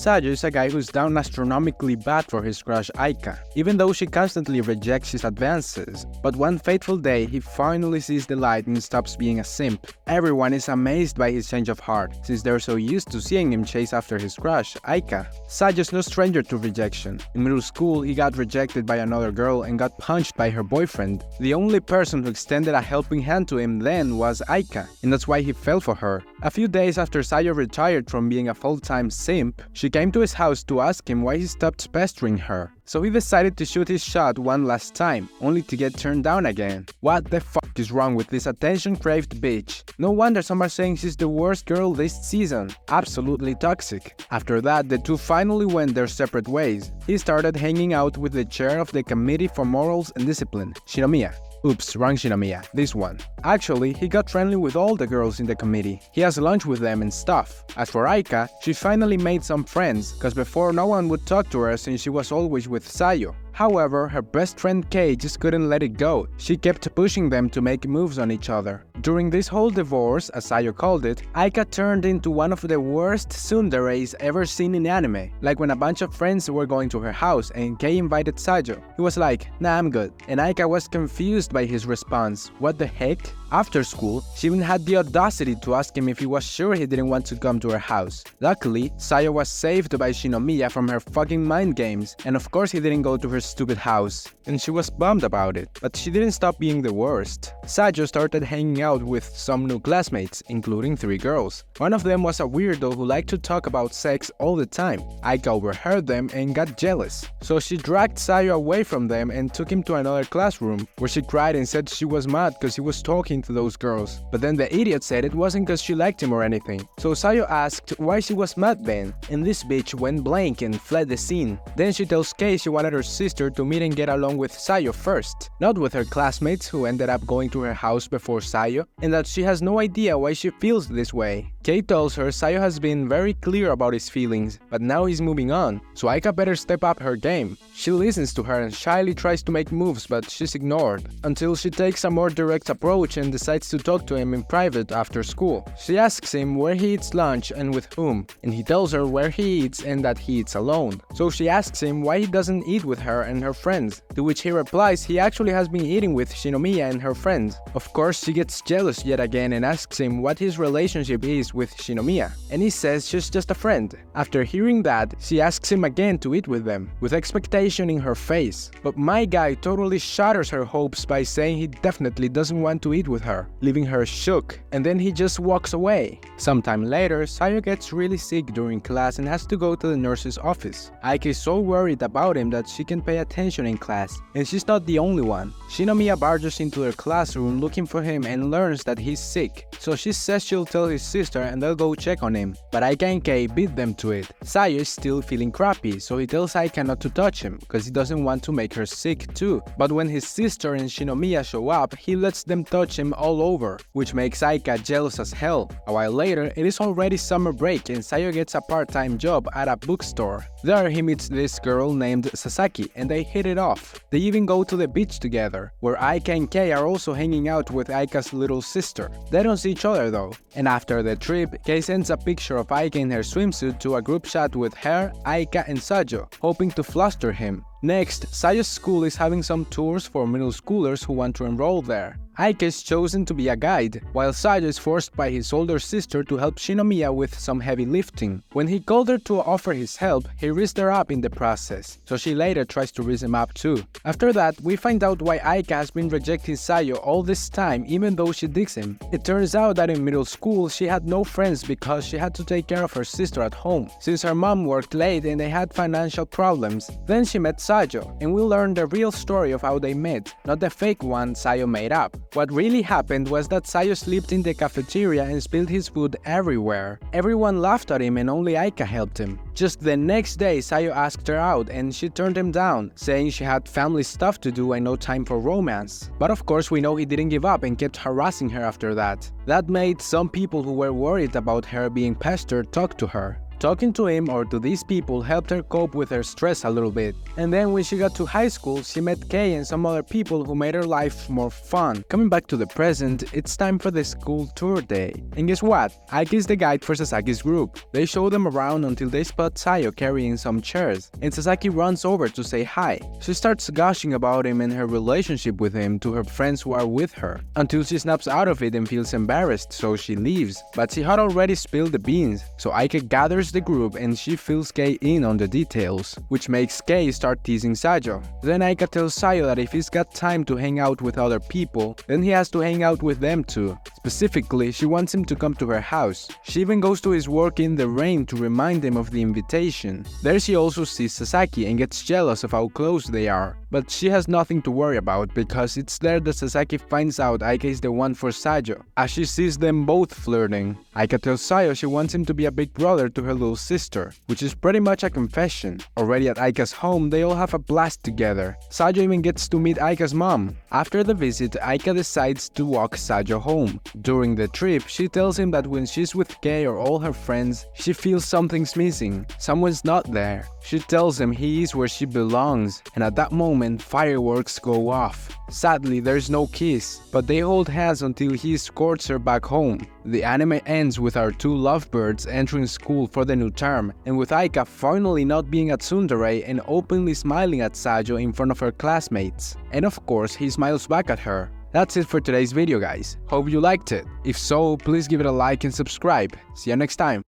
Sayo is a guy who's down astronomically bad for his crush Aika, even though she constantly rejects his advances. But one fateful day, he finally sees the light and stops being a simp. Everyone is amazed by his change of heart, since they're so used to seeing him chase after his crush, Aika. Sayo's no stranger to rejection. In middle school, he got rejected by another girl and got punched by her boyfriend. The only person who extended a helping hand to him then was Aika, and that's why he fell for her. A few days after Sayo retired from being a full-time simp, she came to his house to ask him why he stopped pestering her. So he decided to shoot his shot one last time, only to get turned down again. What the fuck is wrong with this attention-craved bitch? No wonder some are saying she's the worst girl this season. Absolutely toxic. After that, the two finally went their separate ways. He started hanging out with the chair of the Committee for Morals and Discipline, Shinomiya. Oops, wrong Shinomiya, this one. Actually, he got friendly with all the girls in the committee. He has lunch with them and stuff. As for Aika, she finally made some friends, cause before no one would talk to her since she was always with Sayo. However, her best friend Kei just couldn't let it go. She kept pushing them to make moves on each other. During this whole divorce, as Sayo called it, Aika turned into one of the worst tsunderes ever seen in anime. Like when a bunch of friends were going to her house and Kei invited Sayo. He was like, "Nah, I'm good." And Aika was confused by his response. What the heck? After school, she even had the audacity to ask him if he was sure he didn't want to come to her house. Luckily, Sayo was saved by Shinomiya from her fucking mind games, and of course he didn't go to her stupid house. And she was bummed about it, but she didn't stop being the worst. Sayo started hanging out with some new classmates, including 3 girls. One of them was a weirdo who liked to talk about sex all the time. Aika overheard them and got jealous. So she dragged Sayo away from them and took him to another classroom, where she cried and said she was mad because he was talking to those girls. But then the idiot said it wasn't because she liked him or anything. So Sayo asked why she was mad then, and this bitch went blank and fled the scene. Then she tells Kei she wanted her sister to meet and get along with Sayo first, not with her classmates who ended up going to her house before Sayo, and that she has no idea why she feels this way. Kei tells her Sayo has been very clear about his feelings, but now he's moving on, so Aika better step up her game. She listens to her and shyly tries to make moves, but she's ignored, until she takes a more direct approach and decides to talk to him in private after school. She asks him where he eats lunch and with whom, and he tells her where he eats and that he eats alone. So she asks him why he doesn't eat with her and her friends, to which he replies he actually has been eating with Shinomiya and her friends. Of course, she gets jealous yet again and asks him what his relationship is with Shinomiya, and he says she's just a friend. After hearing that, she asks him again to eat with them, with expectation in her face. But my guy totally shatters her hopes by saying he definitely doesn't want to eat with her, leaving her shook, and then he just walks away. Sometime later, Sayo gets really sick during class and has to go to the nurse's office. Aika is so worried about him that she can pay attention in class, and she's not the only one. Shinomiya barges into her classroom looking for him and learns that he's sick, so she says she'll tell his sister and they'll go check on him, but Aika and Kei beat them to it. Sayo is still feeling crappy, so he tells Aika not to touch him, because he doesn't want to make her sick too. But when his sister and Shinomiya show up, he lets them touch him all over, which makes Aika jealous as hell. A while later, it is already summer break and Sayo gets a part-time job at a bookstore. There he meets this girl named Sasaki and they hit it off. They even go to the beach together, where Aika and Kei are also hanging out with Aika's little sister. They don't see each other though. And after the trip, Kei sends a picture of Aika in her swimsuit to a group chat with her, Aika and Sayo, hoping to fluster him. Next, Sayo's school is having some tours for middle schoolers who want to enroll there. Aika is chosen to be a guide, while Sayo is forced by his older sister to help Shinomiya with some heavy lifting. When he called her to offer his help, he rizzed her up in the process, so she later tries to rizz him up too. After that, we find out why Aika has been rejecting Sayo all this time even though she digs him. It turns out that in middle school she had no friends because she had to take care of her sister at home, since her mom worked late and they had financial problems. Then she met Sayo, and we learn the real story of how they met, not the fake one Sayo made up. What really happened was that Sayo slipped in the cafeteria and spilled his food everywhere. Everyone laughed at him and only Aika helped him. Just the next day, Sayo asked her out and she turned him down, saying she had family stuff to do and no time for romance. But of course we know he didn't give up and kept harassing her after that. That made some people who were worried about her being pestered talk to her. Talking to him or to these people helped her cope with her stress a little bit. And then when she got to high school, she met Kei and some other people who made her life more fun. Coming back to the present, it's time for the school tour day. And guess what? Aika is the guide for Sasaki's group. They show them around until they spot Sayo carrying some chairs, and Sasaki runs over to say hi. She starts gushing about him and her relationship with him to her friends who are with her, until she snaps out of it and feels embarrassed, so she leaves. But she had already spilled the beans, so Aika gathers the group and she fills Kei in on the details, which makes Kei start teasing Sayo. Then Aika tells Sayo that if he's got time to hang out with other people, then he has to hang out with them too. Specifically, she wants him to come to her house. She even goes to his work in the rain to remind him of the invitation. There she also sees Sasaki and gets jealous of how close they are. But she has nothing to worry about because it's there that Sasaki finds out Aika is the one for Sayo, as she sees them both flirting. Aika tells Sayo she wants him to be a big brother to her little sister, which is pretty much a confession. Already at Aika's home, they all have a blast together. Sayo even gets to meet Aika's mom. After the visit, Aika decides to walk Sayo home. During the trip, she tells him that when she's with Kei or all her friends, she feels something's missing. Someone's not there. She tells him he is where she belongs, and at that moment, fireworks go off. Sadly, there's no kiss, but they hold hands until he escorts her back home. The anime ends with our two lovebirds entering school for the new term, and with Aika finally not being a tsundere and openly smiling at Sayo in front of her classmates. And of course, he smiles back at her. That's it for today's video, guys. Hope you liked it. If so, please give it a like and subscribe. See you next time.